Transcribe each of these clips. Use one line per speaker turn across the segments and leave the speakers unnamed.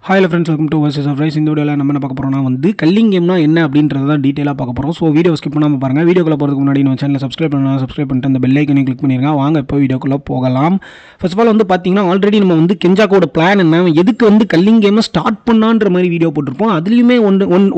Hi friends, welcome to Versus of Rise. இந்த வீடியோவில் நம்ம என்ன பார்க்க போகிறோம்னா வந்து கல்லிங் கேம்னா என்ன அப்படின்றத தான் டீட்டெயிலாக பார்க்க போகிறோம். ஸோ வீடியோ ஸ்கிப் பண்ணாமல் பாருங்கள். வீடியோக்குள்ளே போகிறதுக்கு முன்னாடி நம்ம சேனலை சப்ஸ்கிரைப் பண்ணிட்டு அந்த பெல் ஐக்கனை கிளிக் பண்ணிருங்க. வாங்க இப்போ வீடியோக்குள்ளே போகலாம். ஃபர்ஸ்ட் ஆஃப் ஆல் வந்து பார்த்தீங்கன்னா ஆல்ரெடி நம்ம வந்து கெஞ்சாக்கோட பிளான் என்ன, எதுக்கு வந்து கல்லிங் கேமை ஸ்டார்ட் பண்ணான்ற மாதிரி வீடியோ போட்டிருப்போம். அதுலேயுமே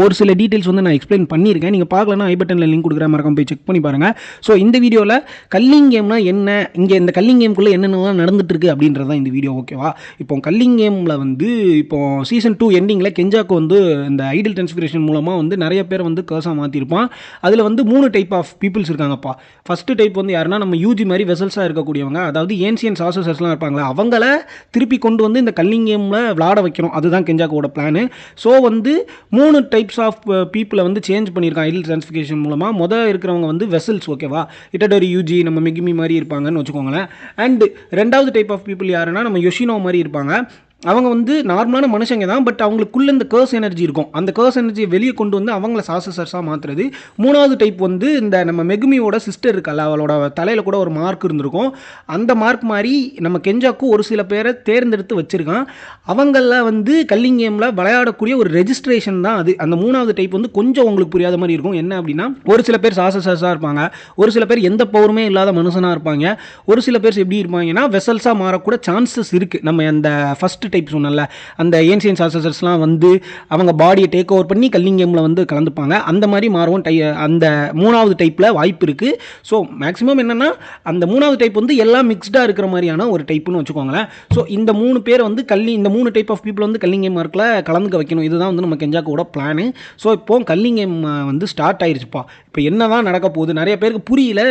ஒரு சில டீட்டெயில்ஸ் வந்து நான் எக்ஸ்பிளைன் பண்ணியிருக்கேன். நீங்கள் பார்க்கலன்னா ஐ பட்டனில் லிங்க் கொடுக்குற மறக்காம போய் செக் பண்ணி பாருங்கள். ஸோ இந்த வீடியோவில் கல்லிங் கேம்னா என்ன, இங்கே இந்த கல்லிங் கேமுக்குள்ளே என்னென்னலாம் நடந்துட்டு இருக்கு அப்படின்றது தான் இந்த வீடியோ. ஓகேவா? இப்போ கல்லிங் கேமில் வந்து இப்போ சீசன் 2 எண்டிங்கில் கெஞ்சாக்கு வந்து இந்த ஐடில் டிரான்ஸ்ஃபிகரேஷன் மூலமாக வந்து நிறைய பேர் வந்து கர்ஸாக மாற்றிருப்பான். அதில் வந்து 3 டைப் ஆஃப் பீப்புள்ஸ் இருக்காங்கப்பா. ஃபஸ்ட்டு டைப் வந்து யாருன்னா நம்ம யூஜி மாதிரி வெசல்ஸாக இருக்கக்கூடியவங்க, அதாவது ஏன்சியன் சாசர்ஸ்லாம் இருப்பாங்களா, அவங்கள திருப்பி கொண்டு வந்து இந்த கல்லிங் கேமில் விளாட வைக்கணும். அதுதான் கெஞ்சாக்கோட பிளானு. ஸோ வந்து 3 டைப்ஸ் ஆஃப் பீப்புளை வந்து சேஞ்ச் பண்ணியிருக்கான் ஐடில் டிரான்ஸ்ஃபிகரேஷன் மூலமாக. மொதல் இருக்கிறவங்க வந்து வெசல்ஸ். ஓகேவா? இட்டடரி யூஜி நம்ம மெகிமி மாதிரி இருப்பாங்கன்னு வச்சுக்கோங்களேன். அண்ட் ரெண்டாவது டைப் ஆஃப் பீப்புள் யாருன்னா நம்ம யோஷினோ மாதிரி இருப்பாங்க. அவங்க வந்து நார்மலான மனுஷங்க தான், பட் அவங்களுக்குள்ள இந்த கர்ஸ் எனர்ஜி இருக்கும். அந்த கர்ஸ் எனர்ஜியை வெளியே கொண்டு வந்து அவங்கள சாசஸர்ஸாக மாற்றுறது. மூணாவது டைப் வந்து இந்த நம்ம மெகுமியோட சிஸ்டர் இருக்கல, அவளோட தலையில் கூட ஒரு மார்க் இருந்திருக்கும். அந்த மார்க் மாதிரி நம்ம கெஞ்சாக்கு ஒரு சில பேரை தேர்ந்தெடுத்து வச்சுருக்கான். அவங்கள வந்து கல்லிங் கேமில் விளையாடக்கூடிய ஒரு ரெஜிஸ்ட்ரேஷன் தான் அது. அந்த மூணாவது டைப் வந்து கொஞ்சம் உங்களுக்கு புரியாத மாதிரி இருக்கும். என்ன அப்படின்னா, ஒரு சில பேர் சாசஸர்ஸாக இருப்பாங்க, ஒரு சில பேர் எந்த பவருமே இல்லாத மனுஷனாக இருப்பாங்க, ஒரு சில பேர் எப்படி இருப்பாங்கன்னா வெசல்ஸாக மாறக்கூட சான்சஸ் இருக்குது. நம்ம அந்த ஃபஸ்ட் டைப் சொன்னல, அந்த ஏன்சியன் சாசஸர்ஸ்லாம் வந்து அவங்க பாடியை டேக் ஓவர் பண்ணி கல்லிங் கேமில் வந்து கலந்துப்பாங்க. அந்த மாதிரி மாறுவோம். அந்த மூணாவது டைப்பில் வாய்ப்பு இருக்குது. ஸோ மேக்ஸிமம் என்னென்னா அந்த மூணாவது டைப் வந்து எல்லாம் மிக்ஸ்டாக இருக்கிற மாதிரியான ஒரு டைப்புன்னு வச்சுக்கோங்களேன். ஸோ இந்த 3 பேர் வந்து இந்த 3 டைப் ஆஃப் பீப்புள் வந்து கல்லிங் கேம் மார்க்கில் கலந்துக்க வைக்கணும். இதுதான் வந்து நம்ம கெஞ்சாக்கோட பிளானு. ஸோ இப்போ கல்லிங் கேம் வந்து ஸ்டார்ட் ஆயிடுச்சுப்பா. இப்போ என்ன தான் நடக்க போகுது நிறைய பேருக்கு புரியல.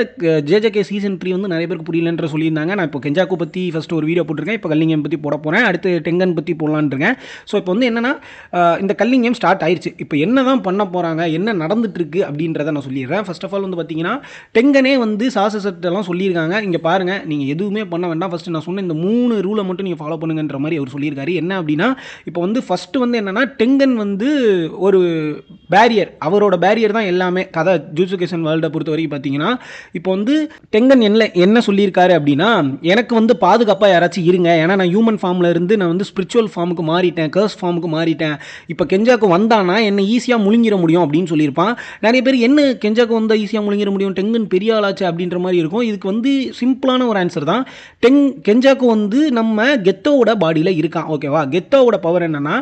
ஜேஜேகே சீசன் 3 வந்து நிறைய பேருக்கு புரியலன்ற சொல்லியிருந்தாங்க. நான் இப்போ கெஞ்சாக்கோ பற்றி ஃபஸ்ட்டு ஒரு வீடியோ போட்டிருக்கேன். இப்போ கல்லிங் கேம் பற்றி போட போகிறேன். அடுத்து டெங்கன் பற்றி போடலான்னு இருக்கேன். ஸோ இப்போ வந்து என்னென்னா இந்த கல்லிங் கேம் ஸ்டார்ட் ஆயிடுச்சு. இப்போ என்ன தான் பண்ண போகிறாங்க, என்ன நடந்துட்டுருக்கு அப்படின்றத நான் சொல்லிடுறேன். ஃபர்ஸ்ட் ஆஃப் ஆல் வந்து பார்த்தீங்கன்னா டெங்கனே வந்து சாசஸர்ட்டெல்லாம் சொல்லியிருக்காங்க, இங்கே பாருங்கள் நீங்கள் எதுவுமே பண்ண வேண்டாம், ஃபஸ்ட்டு நான் சொன்ன இந்த 3 ரூலை மட்டும் நீங்கள் ஃபாலோ பண்ணுங்கன்ற மாதிரி அவர் சொல்லியிருக்காரு. என்ன அப்படின்னா, இப்போ வந்து ஃபஸ்ட்டு வந்து என்னென்னா டெங்கன் வந்து ஒரு பேரியர், அவரோட பேரியர் தான் எல்லாமே கதை. ஜூட்சுகேஷன் வேர்ல்டை பொறுத்த வரைக்கும் பார்த்தீங்கன்னா இப்போ வந்து டெங்கன் என்ன சொல்லியிருக்காரு அப்படின்னா, எனக்கு வந்து பாதுகாப்பாக யாராச்சும் இருங்க, ஏன்னா நான் ஹியூமன் ஃபார்மில் இருந்து நான் வந்து ஸ்பிரிச்சுவல் ஃபார்முக்கு மாறிட்டேன், கர்ஸ் ஃபார்முக்கு மாறிட்டேன். இப்போ கெஞ்சாக்கு வந்தானா என்னை ஈஸியாக முழுங்கிற முடியும் அப்படின்னு சொல்லியிருப்பான். நிறைய பேர் என்ன கெஞ்சாக்கு வந்தால் ஈஸியாக முழுங்கிற முடியும், டெங்கன் பெரிய ஆளாச்சு அப்படின்ற மாதிரி இருக்கும். இதுக்கு வந்து சிம்பிளான ஒரு ஆன்சர் தான். கெஞ்சாக்கு வந்து நம்ம கெத்தோவோட பாடியில் இருக்கான். ஓகேவா? கெத்தோவோட பவர் என்னன்னா,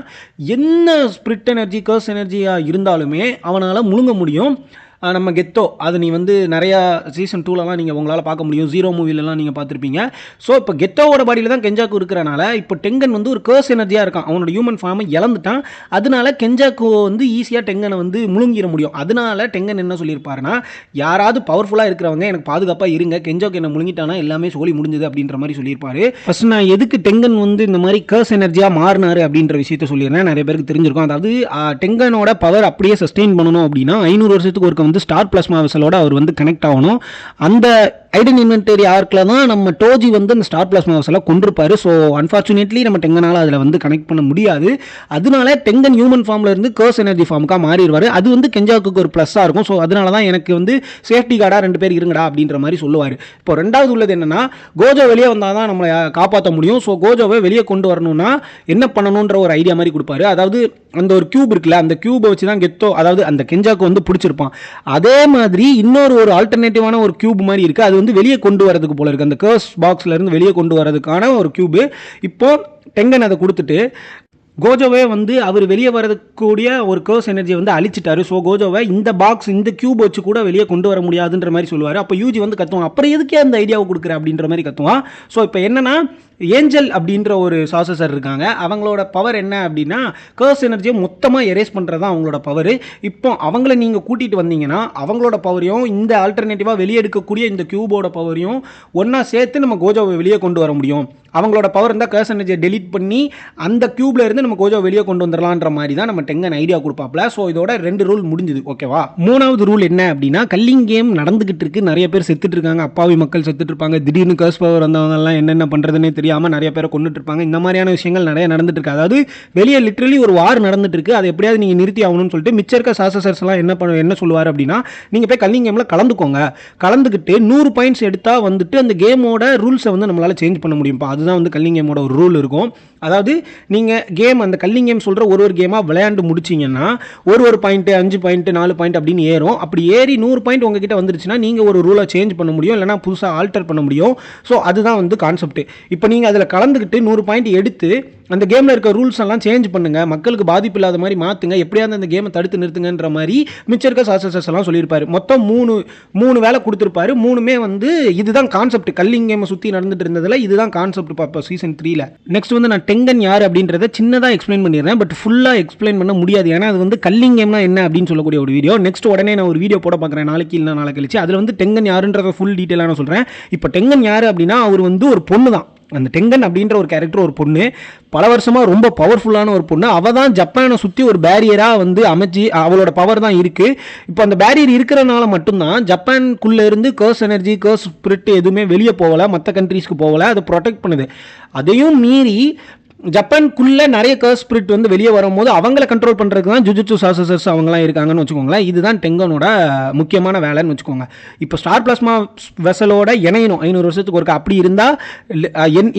என்ன ஸ்பிரிட் எனர்ஜி கர்ஸ் எனர்ஜியாக இருந்தாலுமே அவனால் முழுங்க முடியும். நம்ம கெத்தோ அது நீ வந்து நிறையா சீசன் 2லலாம் நீங்கள் உங்களால் பார்க்க முடியும், ஜீரோ மூவிலலாம் நீங்கள் பார்த்துருப்பீங்க. ஸோ இப்போ கெத்தோவோட பாடியில் தான் கெஞ்சாக்கு இருக்கிறனால இப்போ டெங்கன் வந்து ஒரு கர்ஸ் எனர்ஜியாக இருக்கான், அவனோட ஹியூமன் ஃபார்மை இழந்துட்டான். அதனால கெஞ்சாக்கு வந்து ஈஸியாக டெங்கனை வந்து முழுங்கிட முடியும். அதனால டெங்கன் என்ன சொல்லியிருப்பாருன்னா, யாராவது பவர்ஃபுல்லாக இருக்கிறவங்க எனக்கு பாதுகாப்பாக இருங்க, கெஞ்சாக்கு என்ன முழுங்கிட்டானா எல்லாமே சொல்லி முடிஞ்சது அப்படின்ற மாதிரி சொல்லியிருப்பாரு. ஃபர்ஸ்ட் நான் எதுக்கு டெங்கன் வந்து இந்த மாதிரி கர்ஸ் எனர்ஜியாக மாறினாரு அப்படின்ற விஷயத்த சொல்லிடுறேன். நிறைய பேருக்கு தெரிஞ்சிருக்கும். அதாவது டெங்கனோட பவர் அப்படியே சஸ்டெயின் பண்ணணும் அப்படின்னா 500 வருஷத்துக்கு ஒருக்க வந்து ஸ்டார் பிளாஸ்மா வெசலோட அவர் வந்து கனெக்ட் ஆகணும். அந்த ஐடன் இன்வென்டரி ஆர்க்கில் தான் நம்ம டோஜி வந்து அந்த ஸ்டார் பிளாஸ்மா வெசலை கொண்டிருப்பாரு. ஸோ அன்ஃபார்ச்சுனேட்லி நம்ம டெங்கனால் அதில் வந்து கனெக்ட் பண்ண முடியாது. அதனால டெங்கன் ஹியூமன் ஃபார்மில் இருந்து கர்ஸ் எனர்ஜி ஃபார்முக்காக மாறிடுவார். அது வந்து கெஞ்சாக்கு ஒரு ப்ளஸ்ஸாக இருக்கும். ஸோ அதனால தான் எனக்கு வந்து சேஃப்டி கார்டாக 2 பேர் இருங்கடா அப்படின்ற மாதிரி சொல்லுவார். இப்போ ரெண்டாவது உள்ளது என்னன்னா, கோஜோ வெளியே வந்தால் தான் நம்மளை காப்பாற்ற முடியும். ஸோ கோஜோவை வெளியே கொண்டு வரணும்னா என்ன பண்ணணுன்ற ஒரு ஐடியா மாதிரி கொடுப்பாரு. அதாவது அந்த ஒரு கியூப் இருக்குல்ல, அந்த கியூபை வச்சு தான் கெத்தோ, அதாவது அந்த கெஞ்சாக்கு வந்து பிடிச்சிருப்பான். அதே மாதிரி ஒரு ஆல்டர்னேட்டிவான ஒரு கியூப் மாதிரி இருக்குது, அது வந்து வெளியே கொண்டு வரதுக்கு போல இருக்குது. அந்த கர்ஸ் பாக்ஸ்ல இருந்து வெளியே கொண்டு வரதுக்கான ஒரு கியூபு. இப்போ டெங்கன் அதை கொடுத்துட்டு கோஜோவே வந்து அவர் வெளியே வரக்கூடிய ஒரு கர்ஸ் எனர்ஜியை வந்து அழிச்சிட்டாரு. ஸோ கோஜோவை இந்த பாக்ஸ் இந்த கியூப் வச்சு கூட வெளியே கொண்டு வர முடியாதுன்ற மாதிரி சொல்லுவார். அப்போ யூஜி வந்து கத்துவான், அப்புறம் எதுக்கே அந்த ஐடியாவை கொடுக்குற அப்படின்ற மாதிரி கத்துவான். ஸோ இப்போ என்னன்னா, ஏஞ்சல் அப்படின்ற ஒரு சாசஸர் இருக்காங்க. அவங்களோட பவர் என்ன அப்படின்னா, கர்ஸ் எனர்ஜியை மொத்தமாக எரேஸ் பண்ணுறது தான் அவங்களோட பவர். இப்போ அவங்கள நீங்கள் கூட்டிகிட்டு வந்தீங்கன்னா அவங்களோட பவரையும் இந்த ஆல்டர்னேட்டிவாக வெளியே எடுக்கக்கூடிய இந்த கியூபோட பவரையும் ஒன்றா சேர்த்து நம்ம கோஜோவை வெளியே கொண்டு வர முடியும். அவங்களோட பவர் இருந்தால் கர்ஸ் எனர்ஜியை டெலீட் பண்ணி அந்த கியூப்ல இருந்து நம்ம கோஜோ வெளியே கொண்டு வந்துடலான்ற மாதிரி தான் நம்ம டெங்கன் ஐடியா கொடுப்பாப்ல. ஸோ இதோட 2 ரூல் முடிஞ்சுது. ஓகேவா? மூணாவது ரூல் என்ன அப்படின்னா, கல்லிங் கேம் நடந்துகிட்டு இருக்கு, நிறைய பேர் செத்துட்டு இருக்காங்க, அப்பாவி மக்கள் செத்துட்டு இருப்பாங்க. திடீர்னு கர்ஸ் பவர் வந்தவங்கலாம் என்னென்ன பண்ணுறதுன்னே தெரியாமல் நிறைய பேரை கொண்டுட்டு இருப்பாங்க. இந்த மாதிரியான விஷயங்கள் நிறைய நடந்துட்டு இருக்கு. அதாவது வெளியே லிட்ரலி ஒரு வார் நடந்துட்டு இருக்கு. அதை எப்படியாவது நீங்கள் நிறுத்தி ஆகணும்னு சொல்லிட்டு மிச்சம் இருக்க சாசர்ஸ் எல்லாம் என்ன சொல்லுவார் அப்படின்னா, நீங்கள் போய் கல்லிங் கேமில் கலந்துக்கோங்க, கலந்துக்கிட்டு 100 பாயிண்ட்ஸ் எடுத்தால் வந்துட்டு அந்த கேமோட ரூல்ஸை வந்து நம்மளால் சேஞ்ச் பண்ண முடியும்ப்பா. அதுதான் வந்து கல்லிங் கேமோட ஒரு ரூல் இருக்கும். அதாவது நீங்கள் கேம் அந்த கல்லிங் கேம் சொல்கிற ஒரு கேமாக விளையாண்டு முடிச்சிங்கன்னா ஒரு பாயிண்ட்டு 5 பாயிண்ட் 4 பாயிண்ட் அப்படின்னு ஏறும். அப்படி ஏறி 100 பாயிண்ட் உங்ககிட்ட வந்துருச்சுன்னா நீங்கள் ஒரு ரூலை சேஞ்ச் பண்ண முடியும், இல்லைனா புதுசாக ஆல்டர் பண்ண முடியும். ஸோ அதுதான் வந்து கான்செப்ட். இப்போ நீங்கள் அதில் கலந்துக்கிட்டு 100 பாயிண்ட் எடுத்து அந்த கேமில் இருக்க ரூல்ஸ் எல்லாம் சேஞ்ச் பண்ணுங்கள், மக்களுக்கு பாதிப்பு இல்லாத மாதிரி மாற்றுங்க, எப்படியாவது அந்த கேமை தடுத்து நிறுத்துங்கன்ற மாதிரி மிச்சம் இருக்க சாசர்ஸ் எல்லாம் சொல்லியிருப்பாரு. மொத்தம் மூணு வேலை கொடுத்துருப்பாரு. மூணுமே வந்து இதுதான் கான்செப்ட். கல்லிங் கேமை சுற்றி நடந்துட்டு இருந்ததில் இதுதான் கான்செப்ட் இப்போ சீசன் 3ல். நெக்ஸ்ட் வந்து நான் டெங்கன் யார் அப்படின்றத சின்னதாக எக்ஸ்பிளைன் பண்ணிடுறேன். பட் ஃபுல்லாக எக்ஸ்பிளைன் பண்ண முடியாது, ஏன்னா அது வந்து கல்லிங் கேம்னா என்ன அப்படின்னு சொல்லக்கூடிய ஒரு வீடியோ. நெக்ஸ்ட் உடனே நான் ஒரு வீடியோ போட பார்க்குறேன், நாளைக்கு இல்லை நாளைக்கு கழிச்சு. அதில் வந்து டெங்கன் யாருன்றத ஃபுல் டீட்டெயிலாக நான் சொல்கிறேன். இப்போ டெங்கன் யார் அப்படின்னா, அவர் வந்து ஒரு பொண்ணு தான். அந்த டெங்கன் அப்படின்ற ஒரு கேரக்டர் ஒரு பொண்ணு, பல வருஷமாக ரொம்ப பவர்ஃபுல்லான ஒரு பொண்ணு. அவள் தான் ஜப்பானை சுற்றி ஒரு பேரியராக வந்து அமைச்சு, அவளோட பவர் தான் இருக்குது. இப்போ அந்த பேரியர் இருக்கிறனால மட்டும்தான் ஜப்பானுக்குள்ளே இருந்து கர்ஸ் எனர்ஜி கர்ஸ் ஸ்பிரிட் எதுவுமே வெளியே போகலை, மற்ற கண்ட்ரீஸ்க்கு போகலை. அதை ப்ரொடெக்ட் பண்ணுது. அதையும் மீறி ஜப்பானுக்குள்ளே நிறைய கர்ஸ் ஸ்பிரிட் வந்து வெளியே வரும்போது அவங்கள கண்ட்ரோல் பண்ணுறதுக்கு தான் ஜுஜுட்சு சாசர்ஸ் அவங்களாம் இருக்காங்கன்னு வச்சுக்கோங்களேன். இதுதான் டெங்கனோட முக்கியமான வேலைன்னு வச்சுக்கோங்க. இப்போ ஸ்டார் பிளாஸ்மா வெசலோட இணையணும் 500 வருஷத்துக்கு ஒருக்கா. அப்படி இருந்தால்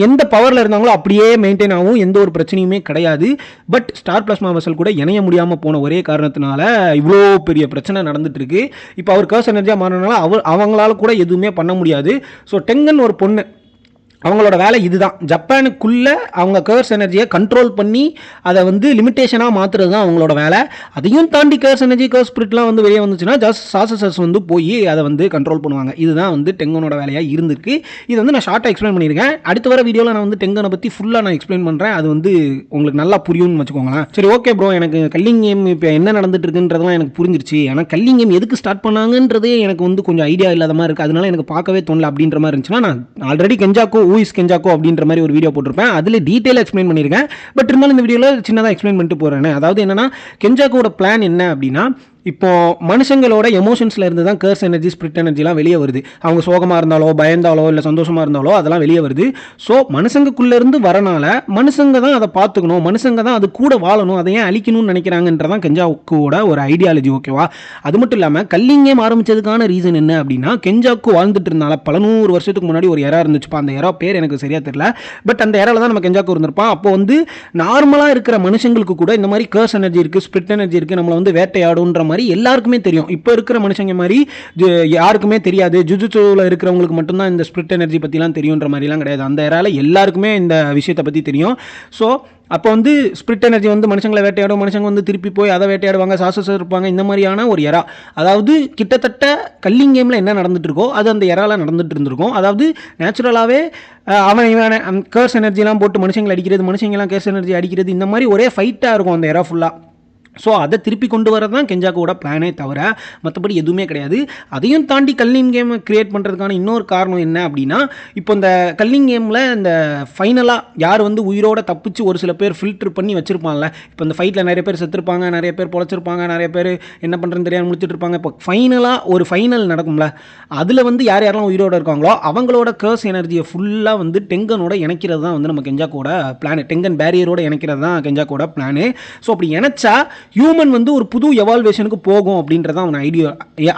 எந்த பவரில் இருந்தாங்களோ அப்படியே மெயின்டைன் ஆகும், எந்த ஒரு பிரச்சனையுமே கிடையாது. பட் ஸ்டார் பிளாஸ்மா வெசல் கூட இணைய முடியாமல் போன ஒரே காரணத்தினால இவ்வளோ பெரிய பிரச்சனை நடந்துட்டு இருக்கு. இப்போ அவர் கர்ஸ் எனர்ஜியாக மாறினால அவங்களால கூட எதுவுமே பண்ண முடியாது. ஸோ டெங்கன் ஒரு பொண்ணு, அவங்களோட வேலை இதுதான். ஜப்பானுக்குள்ளே அவங்க கர்ஸ் எனர்ஜியை கண்ட்ரோல் பண்ணி அதை வந்து லிமிட்டேஷனாக மாற்றுறது தான் அவங்களோட வேலை. அதையும் தாண்டி கர்ஸ் எனர்ஜி கர்ஸ் ஸ்பிரிட்லாம் வந்து வெளியே வந்துச்சுன்னா சாசர்ஸ் வந்து போய் அதை வந்து கண்ட்ரோல் பண்ணுவாங்க. இதுதான் வந்து டெங்கனோட வேலையாக இருந்திருக்கு. இது வந்து நான் ஷார்ட்டாக எக்ஸ்பிளைன் பண்ணியிருக்கேன். அடுத்த வர வீடியோவில் நான் வந்து டெங்கனை பற்றி ஃபுல்லாக நான் எக்ஸ்பிளைன் பண்ணுறேன். அது வந்து உங்களுக்கு நல்லா புரியும்னு வச்சுக்கோங்களேன். சரி, ஓகே ப்ரோ, எனக்கு கல்லிங் கேம் இப்போ என்ன நடந்துட்டு இருக்குன்றதெல்லாம் எனக்கு புரிஞ்சிருச்சு. ஆனால் கல்லிங் கேம் எதுக்கு ஸ்டார்ட் பண்ணாங்கன்றதே எனக்கு வந்து கொஞ்சம் ஐடியா இல்லாத மாதிரி இருக்குது. அதனால எனக்கு பார்க்கவே தோணல அப்படின்ற மாதிரி இருந்துச்சுன்னா, நான் ஆல்ரெடி கெஞ்சாக்கோ அப்படின்ற மாதிரி ஒரு வீடியோ போட்டிருப்பேன். அதில் டீட்டெயிலாக எக்ஸ்பிளைன் பண்ணியிருக்கேன். பட் இருந்தாலும் இந்த வீடியோவில் சின்னதாக எக்ஸ்பிளைன் பண்ணிட்டு போகிறேன். அதாவது என்னன்னா, கெஞ்சாக்கோட பிளான் என்ன அப்படின்னா, இப்போ மனுஷங்களோட எமோஷன்ஸில் இருந்து தான் கர்ஸ் எனர்ஜி ஸ்பிரிட் எனர்ஜிலாம் வெளியே வருது. அவங்க சோகமாக இருந்தாலோ பயந்தாலோ இல்லை சந்தோஷமாக இருந்தாலோ அதெல்லாம் வெளியே வருது. ஸோ மனுஷங்களுக்குள்ளேருந்து வரனால மனுஷங்க தான் அதை பார்த்துக்கணும், மனுஷங்க தான் அது கூட வாழணும், அதை ஏன் அழிக்கணும்னு நினைக்கிறாங்கன்றதான் கெஞ்சாக்கோட ஒரு ஐடியாலஜி. ஓகேவா? அது மட்டும் இல்லாமல் கல்லிங் கேம் ஆரம்பித்ததுக்கான ரீசன் என்ன அப்படின்னா, கெஞ்சாக்கு வாழ்ந்துட்டு இருந்தால பல 100 வருஷத்துக்கு முன்னாடி ஒரு எரா இருந்துச்சுப்பா. அந்த எரா பேர் எனக்கு சரியாக தெரியல. பட் அந்த எரால தான் நம்ம கெஞ்சாக்கு இருந்திருப்பான். அப்போ வந்து நார்மலாக இருக்கிற மனுஷங்களுக்கு கூட இந்த மாதிரி கர்ஸ் எனர்ஜி இருக்குது, ஸ்பிரிட் எனர்ஜி இருக்குது, நம்மளை வந்து வேட்டையாடுன்ற மாதிரி எல்லாருக்குமே தெரியும். இப்போ இருக்கிற மனுஷங்க மாதிரி யாருக்குமே தெரியாது. ஜுஜுட்சுல இருக்கிறவங்களுக்கு மட்டும்தான் இந்த ஸ்பிரிட் எனர்ஜி பற்றிலாம் தெரியுன்ற மாதிரிலாம் கிடையாது. அந்த ஏரால எல்லாருக்குமே இந்த விஷயத்தை பற்றி தெரியும். ஸோ அப்போ வந்து ஸ்பிரிட் எனர்ஜி வந்து மனுஷங்களை வேட்டையாடும், மனுஷங்க வந்து திருப்பி போய் அதை வேட்டையாடுவாங்க, சாசஸ் இருப்பாங்க. இந்த மாதிரியான ஒரு எரா. அதாவது கிட்டத்தட்ட கல்லிங் கேமில் என்ன நடந்துட்டு இருக்கோ அது அந்த எரால நடந்துட்டு இருந்திருக்கும். அதாவது நேச்சுரலாகவே அவன் கர்ஸ் எனர்ஜிலாம் போட்டு மனுஷங்களை அடிக்கிறது, மனுஷங்கெல்லாம் கர்ஸ் எனர்ஜி அடிக்கிறது, இந்த மாதிரி ஒரே ஃபைட்டாக இருக்கும் அந்த எரா ஃபுல்லாக. ஸோ அதை திருப்பி கொண்டு வரது தான் கெஞ்சாக்கோட பிளானே தவிர மற்றபடி எதுவுமே கிடையாது. அதையும் தாண்டி கல்லிங் கேமை க்ரியேட் பண்ணுறதுக்கான இன்னொரு காரணம் என்ன அப்படின்னா, இப்போ இந்த கல்லிங் கேமில் இந்த ஃபைனலாக யார் வந்து உயிரோட தப்பிச்சு ஒரு சில பேர் ஃபில்டர் பண்ணி வச்சுருப்பாங்கல்ல. இப்போ இந்த ஃபைட்டில் நிறைய பேர் செத்துருப்பாங்க, நிறைய பேர் பொழைச்சிருப்பாங்க, நிறைய பேர் என்ன பண்ணுறதுன்னு தெரியாமல் முடிச்சுட்டு இருப்பாங்க. இப்போ ஃபைனலாக ஒரு ஃபைனல் நடக்கும்ல, அதில் வந்து யாரெல்லாம் உயிரோடு இருக்காங்களோ அவங்களோட கர்ஸ் எனர்ஜியை ஃபுல்லாக வந்து டெங்கனோட இணைக்கிறது தான் வந்து நம்ம கெஞ்சாக்கோட பிளான். டெங்கன் பேரியரோட இணைக்கிறது தான் கெஞ்சாக்கோட பிளானு. ஸோ அப்படி இணைச்சா ஹியூமன் வந்து ஒரு புது எவால்வேஷனுக்கு போகும் அப்படின்றத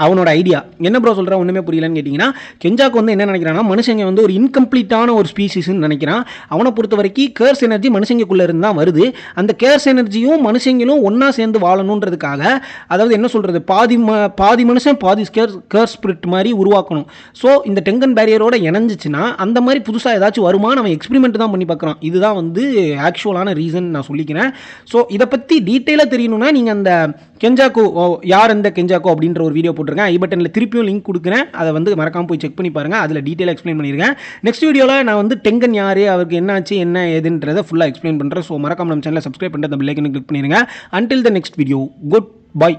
அவனோட ஐடியா. என்ன ப்ரோ சொல்கிறேன், ஒன்றுமே புரியலன்னு கேட்டிங்கன்னா, கெஞ்சாக்கு வந்து என்ன நினைக்கிறான்னா, மனுஷங்க வந்து ஒரு இன்கம்ப்ளீட்டான ஒரு ஸ்பீசிஸ்ன்னு நினைக்கிறான். அவனை பொறுத்த வரைக்கும் கர்ஸ் எனர்ஜி மனுஷங்களுக்குள்ளே இருந்து தான் வருது. அந்த கர்ஸ் எனர்ஜியும் மனுஷங்களும் ஒன்றா சேர்ந்து வாழணுன்றதுக்காக, அதாவது என்ன சொல்கிறது, பாதி மனுஷன் பாதி கர்ஸ் ஸ்பிரிட் மாதிரி உருவாக்கணும். ஸோ இந்த டெங்கன் பேரியரோட இணைஞ்சிச்சுன்னா அந்த மாதிரி புதுசாக ஏதாச்சும் வருமா நம்ம எக்ஸ்பெரிமெண்ட் தான் பண்ணி பார்க்குறோம். இதுதான் வந்து ஆக்சுவலான ரீசன் நான் சொல்லிக்கிறேன். ஸோ இதை பற்றி டீட்டெயிலாக தெரியணும்னா நீங்கள் அந்த கெஞ்சாக்கோ யார் இந்த கெஞ்சாக்கோ அப்படின்ற ஒரு வீடியோ போட்டிருக்கேன். ஐ பட்டனில் திருப்பியும் லிங்க் கொடுக்குறேன், அதை வந்து மறக்காமல் போய் செக் பண்ணி பாருங்கள். அதில் டீட்டெயிலாக எக்ஸ்பிளைன் பண்ணியிருக்கேன். நெக்ஸ்ட் வீடியோவில் நான் வந்து டெங்கன் யார், அவருக்கு என்னாச்சு என்ன ஏதுன்றதை ஃபுல்லாக எக்ஸ்பிளைன் பண்ணுறேன். ஸோ மறக்காமல் நம்ம சேனலை சப்ஸ்கிரைப் பண்ணிட்டு அந்த பெல் ஐக்கனை கிளிக் பண்ணிடுங்க. Until the next video, good bye.